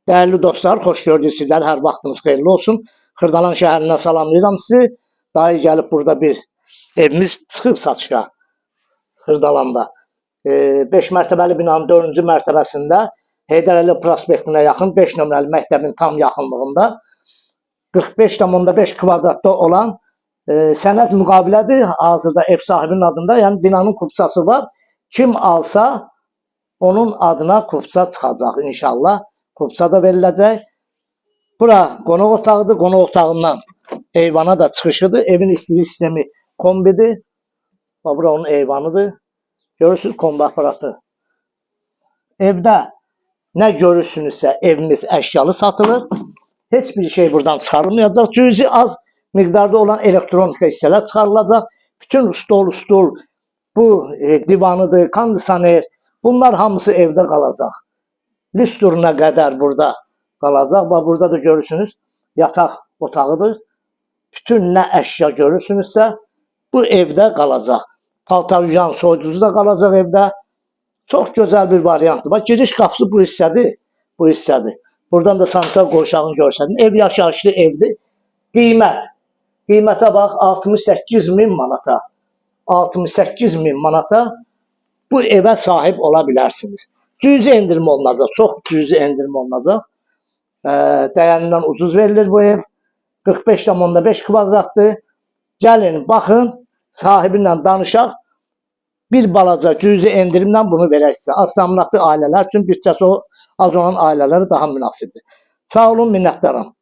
Değerli dostlar, xoş gördük sizlər. Hər vaxtınız xeyirli olsun. Xırdalan şəhərindən salamlayıram sizi. Dayı gəlib burada bir evimiz çıxıb satışa Xırdalanda. 5 mərtəbəli binanın 4-cü mərtəbəsində Heydər Əliyev prospektinə yaxın 5 nömrəli məktəbin tam yaxınlığında 45,5 kvadratda olan sənəd müqavilədir. Hazırda ev sahibinin adında, yəni binanın kupçası var. Kim alsa onun adına kupça çıxacaq inşallah. Kupça da veriləcək. Bura qonaq otağıdır. Qonaq otağından eyvana da çıxışıdır. Evin istilik sistemi kombidir. Bura onun eyvanıdır. Görürsünüz kombi aparatı. Evdə nə görürsünüzsə evimiz əşyalı satılır. Heç bir şey buradan çıxarılmayacaq. Cüzi az miqdarda olan elektronika hissələr çıxarılacaq. Bütün stol, bu divanıdır, kondisioner, bunlar hamısı evdə qalacaq. Lüstruna qədər burada qalacaq. Bax, burada da görürsünüz yataq otağıdır. Bütün nə əşya görürsünüzsə bu evdə qalacaq. Paltaviyan soyuducu da qalacaq evdə. Çox gözəl bir variantdır. Bax, giriş qapısı bu hissədir. Bu hissədir. Buradan da sanitar qovşağını görsədim. Ev yaşayışlı evdir. Qiymətə bax 68.000 manata. 68.000 manata bu evə sahib ola bilərsiniz. Cüzi endirim olunacaq. Çox cüzi endirim olunacaq. Dəyərindən ucuz verilir bu ev. 45,5 kvadratdır. Gəlin, baxın, sahibi ilə danışaq. Bir balaca cüzi endirimlə bunu verək sizə. Az təminatlı ailələr üçün bütçəsi az olan ailələrə daha münasibdir. Sağ olun, minnətdaram.